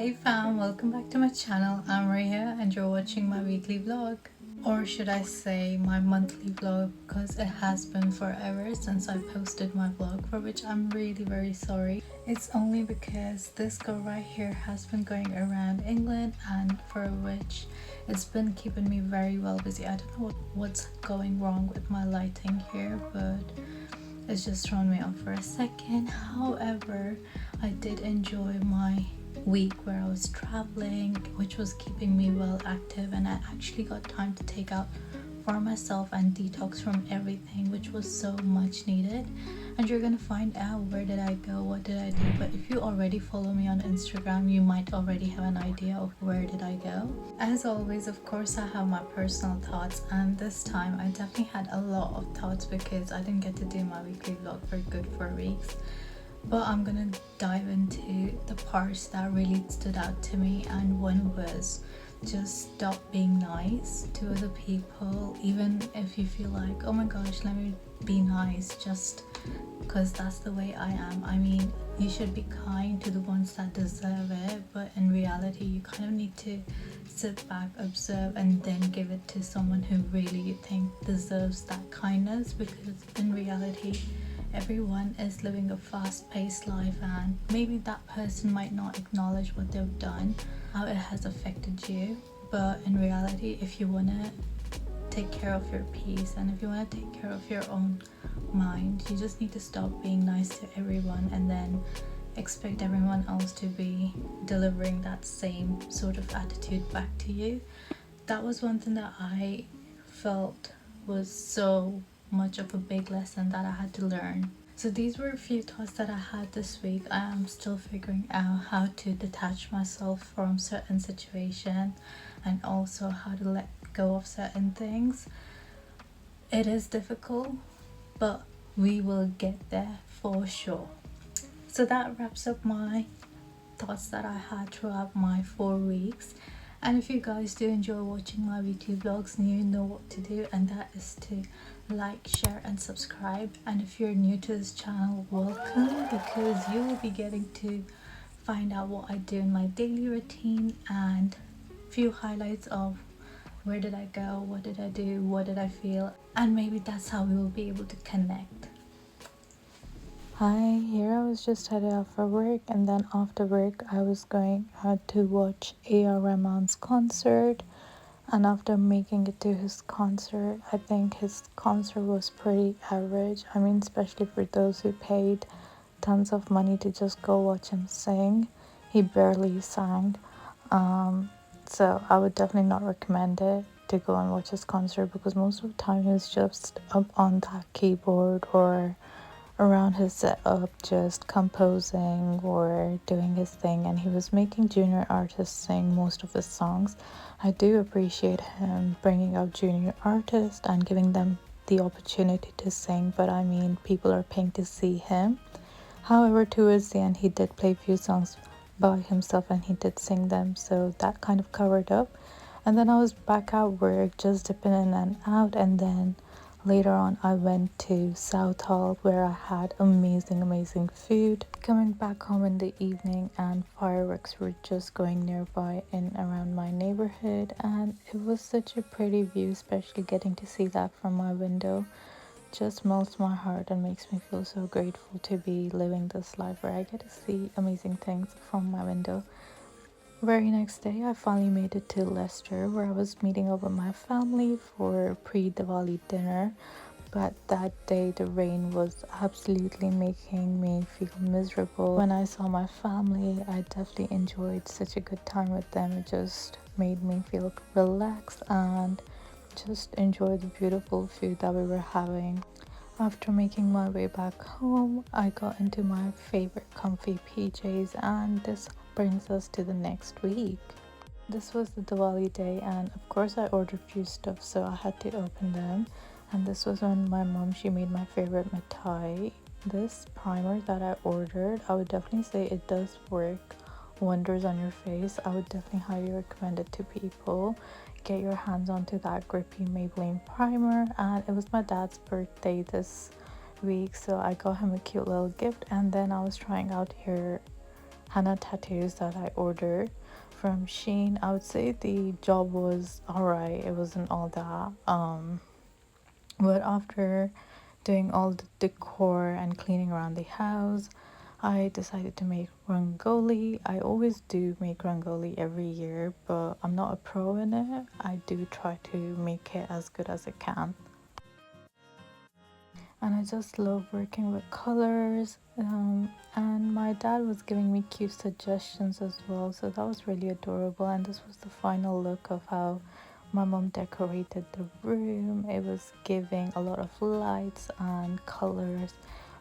Hey fam, welcome back to my channel. I'm Rhea and you're watching my weekly vlog. Or should I say my monthly vlog, because it has been forever since I posted my vlog, for which I'm really very sorry. It's only because this girl right here has been going around England and for which it's been keeping me very well busy. I don't know what's going wrong with my lighting here, but it's just thrown me off for a second. However, I did enjoy my week where I was traveling, which was keeping me well active, and I actually got time to take out for myself and detox from everything, which was so much needed. And you're gonna find out where did I go, what did I do. But if you already follow me on Instagram, you might already have an idea of where did I go. As always, of course, I have my personal thoughts, and this time I definitely had a lot of thoughts because I didn't get to do my weekly vlog for good 4 weeks. But I'm gonna dive into the parts that really stood out to me, and one was just stop being nice to other people, even if you feel like, oh my gosh, let me be nice just because that's the way I am. I mean, you should be kind to the ones that deserve it, but in reality you kind of need to sit back, observe, and then give it to someone who really you think deserves that kindness, because in reality everyone is living a fast-paced life, and maybe that person might not acknowledge what they've done, how it has affected you. But in reality, if you want to take care of your peace and if you want to take care of your own mind, you just need to stop being nice to everyone and then expect everyone else to be delivering that same sort of attitude back to you. That was one thing that I felt was so much of a big lesson that I had to learn. So these were a few thoughts that I had this week. I am still figuring out how to detach myself from certain situations and also how to let go of certain things. It is difficult, but we will get there for sure. So that wraps up my thoughts that I had throughout my 4 weeks. And if you guys do enjoy watching my weekly vlogs, you know what to do, and that is to like, share and subscribe. And if you're new to this channel, welcome, because you will be getting to find out what I do in my daily routine and few highlights of where did I go, what did I do, what did I feel, and maybe that's how we will be able to connect. Hi, here I was just headed out for work, and then after work I was going out to watch A.R. Rahman's concert. And after making it to his concert, I think his concert was pretty average. I mean, especially for those who paid tons of money to just go watch him sing. He barely sang. So I would definitely not recommend it to go and watch his concert, because most of the time he was just up on that keyboard or around his setup just composing or doing his thing, and he was making junior artists sing most of his songs. I do appreciate him bringing out junior artists and giving them the opportunity to sing, but I mean, people are paying to see him. However, towards the end he did play a few songs by himself and he did sing them, so that kind of covered up. And then I was back at work just dipping in and out, and then later on I went to South Hall where I had amazing food. Coming back home in the evening, and fireworks were just going nearby in around my neighborhood, and it was such a pretty view, especially getting to see that from my window. Just melts my heart and makes me feel so grateful to be living this life where I get to see amazing things from my window. Very next day, I finally made it to Leicester, where I was meeting up with my family for pre-Diwali dinner. But that day the rain was absolutely making me feel miserable. When I saw my family, I definitely enjoyed such a good time with them. It just made me feel relaxed and just enjoy the beautiful food that we were having. After making my way back home, I got into my favorite comfy PJs, and this brings us to the next week. This was the Diwali day, and of course I ordered few stuff, so I had to open them. And this was when my mom, she made my favorite mithai. This primer that I ordered, I would definitely say it does work wonders on your face. I would definitely highly recommend it to people. Get your hands onto that grippy Maybelline primer. And it was my dad's birthday this week, so I got him a cute little gift. And then I was trying out henna tattoos that I ordered from Shein. I would say the job was alright. It wasn't all that. But after doing all the decor and cleaning around the house, I decided to make rangoli. I always do make rangoli every year, but I'm not a pro in it. I do try to make it as good as I can. And I just love working with colors. And my dad was giving me cute suggestions as well, so that was really adorable. And this was the final look of how my mom decorated the room. It was giving a lot of lights and colors,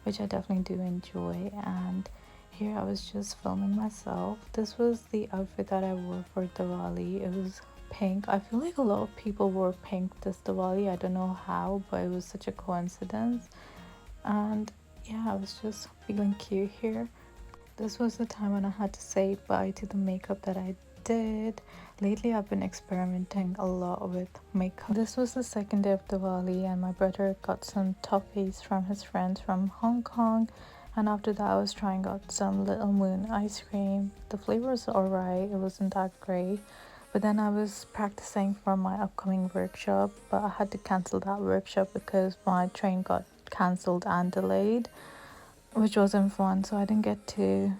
which I definitely do enjoy. And here I was just filming myself. This was the outfit that I wore for Diwali. It was pink. I feel like a lot of people wore pink this Diwali. I don't know how, but it was such a coincidence. And yeah, I was just feeling cute here. This was the time when I had to say bye to the makeup that I did. Lately I've been experimenting a lot with makeup. This was the second day of Diwali and my brother got some toffees from his friends from Hong Kong, and after that I was trying out some Little Moon ice cream. The flavor was alright, it wasn't that great. But then I was practicing for my upcoming workshop, but I had to cancel that workshop because my train got cancelled and delayed, which wasn't fun. So I didn't get to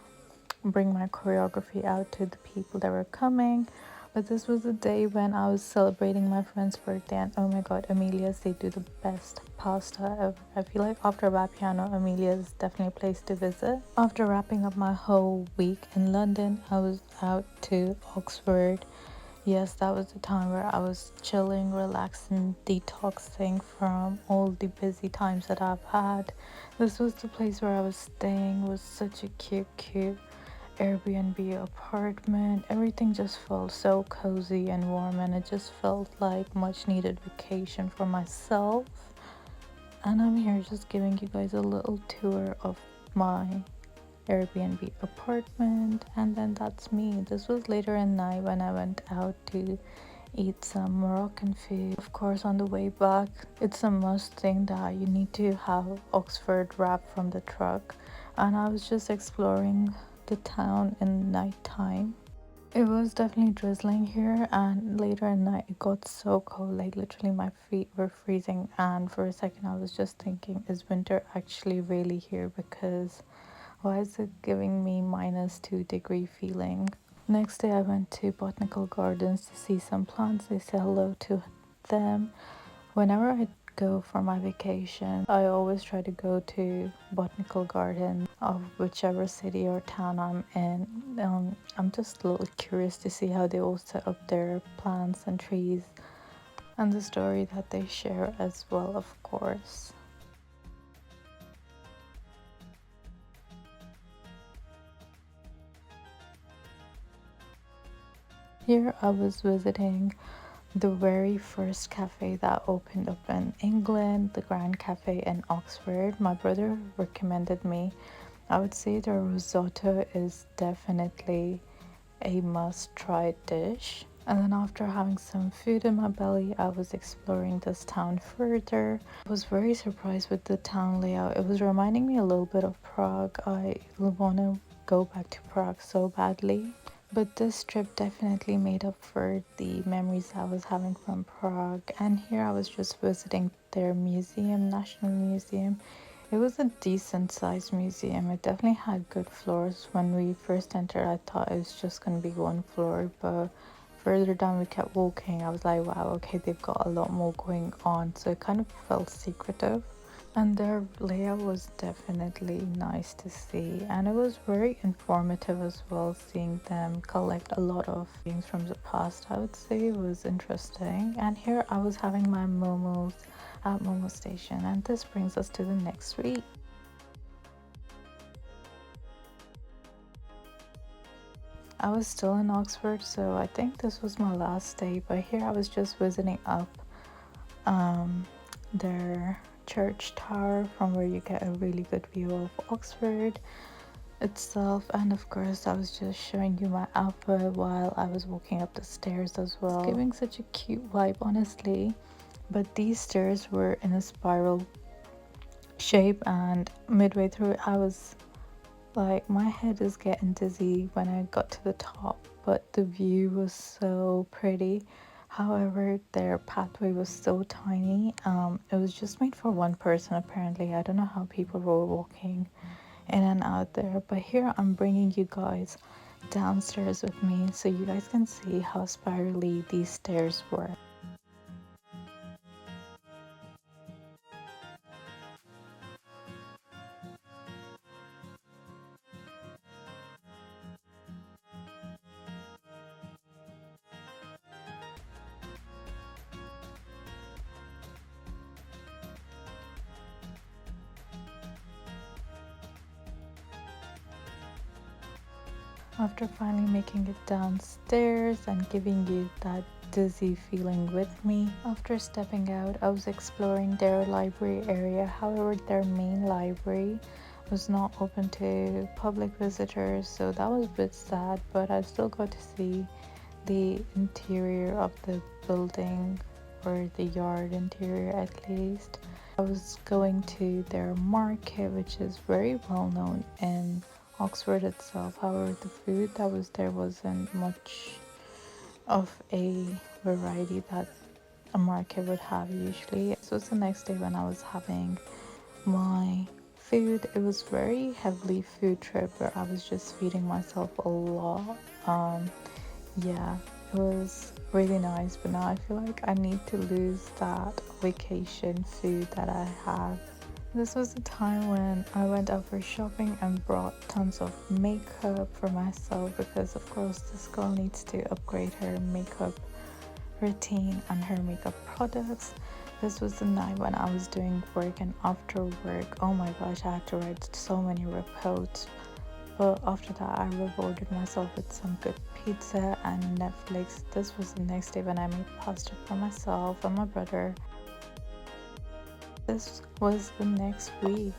bring my choreography out to the people that were coming. But this was the day when I was celebrating my friend's birthday, and oh my god, Amelia's, they do the best pasta ever. I feel like after Vapiano, Amelia's is definitely a place to visit. After wrapping up my whole week in London, I was out to Oxford. Yes, that was the time where I was chilling, relaxing, detoxing from all the busy times that I've had. This was the place where I was staying. It was such a cute Airbnb apartment. Everything just felt so cozy and warm, and it just felt like much needed vacation for myself. And I'm here just giving you guys a little tour of my Airbnb apartment, and then that's me. This was later in night when I went out to eat some Moroccan food. Of course, on the way back, it's a must thing that you need to have Oxford wrap from the truck, and I was just exploring the town in nighttime. It was definitely drizzling here, and later at night it got so cold, like literally my feet were freezing, and for a second I was just thinking, is winter actually really here? Because why is it giving me -2 degree feeling? Next day I went to botanical gardens to see some plants. I say hello to them. Whenever I go for my vacation, I always try to go to botanical garden of whichever city or town I'm in. I'm just a little curious to see how they all set up their plants and trees, and the story that they share as well, of course. Here I was visiting the very first cafe that opened up in England, the Grand Cafe in Oxford. My brother recommended me. I would say their risotto is definitely a must try dish. And then after having some food in my belly, I was exploring this town further. I was very surprised with the town layout. It was reminding me a little bit of Prague. I want to go back to Prague so badly. But this trip definitely made up for the memories I was having from Prague. And here I was just visiting their museum, National Museum. It was a decent sized museum. It definitely had good floors. When we first entered, I thought it was just going to be one floor, but further down we kept walking. I was like, wow, okay, they've got a lot more going on. So it kind of felt secretive. And their layout was definitely nice to see, and it was very informative as well, seeing them collect a lot of things from the past. I would say it was interesting. And here I was having my momos at Momo Station, and this brings us to the next week. I was still in Oxford, so I think this was my last day, but here I was just visiting up their church tower, from where you get a really good view of Oxford itself. And of course I was just showing you my outfit while I was walking up the stairs as well. It's giving such a cute vibe, honestly. But these stairs were in a spiral shape, and midway through I was Like my head is getting dizzy when I got to the top, but the view was so pretty. However, their pathway was so tiny. It was just made for one person apparently. I don't know how people were walking in and out there, but here I'm bringing you guys downstairs with me so you guys can see how spirally these stairs were. After finally making it downstairs and giving you that dizzy feeling with me, after stepping out, I was exploring their library area. However, their main library was not open to public visitors, so that was a bit sad, but I still got to see the interior of the building, or the yard interior at least. I was going to their market, which is very well known in Oxford itself. However, the food that was there wasn't much of a variety that a market would have usually. This was the next day when I was having my food. It was very heavily food trip where I was just feeding myself a lot. Yeah, it was really nice, but now I feel like I need to lose that vacation food that I have. This was the time when I went out for shopping and brought tons of makeup for myself, because of course this girl needs to upgrade her makeup routine and her makeup products. This was the night when I was doing work, and after work, oh my gosh, I had to write so many reports. But after that, I rewarded myself with some good pizza and Netflix. This was the next day when I made pasta for myself and my brother. This was the next week.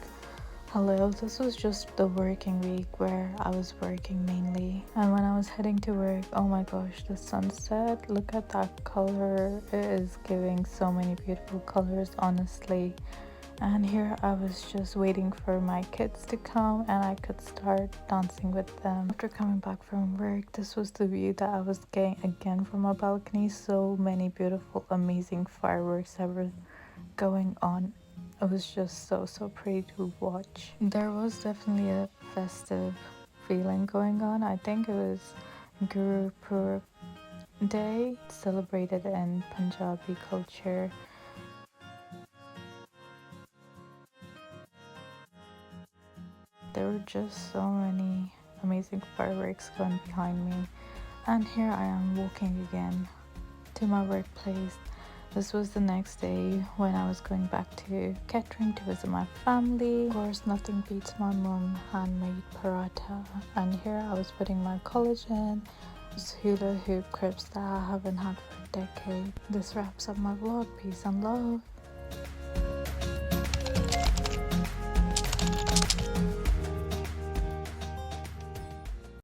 Hello, this was just the working week where I was working mainly. And when I was heading to work, oh my gosh, the sunset, look at that color. It is giving so many beautiful colors, honestly. And here I was just waiting for my kids to come and I could start dancing with them. After coming back from work, this was the view that I was getting again from my balcony. So many beautiful, amazing fireworks that were going on. It was just so pretty to watch. There was definitely a festive feeling going on. I think it was Guru Purab Day, celebrated in Punjabi culture. There were just so many amazing fireworks going behind me. And here I am walking again to my workplace. This was the next day when I was going back to Kettering to visit my family. Of course, nothing beats my mum handmade paratha. And here I was putting my collagen, those hula hoop crepes that I haven't had for a decade. This wraps up my vlog. Peace and love.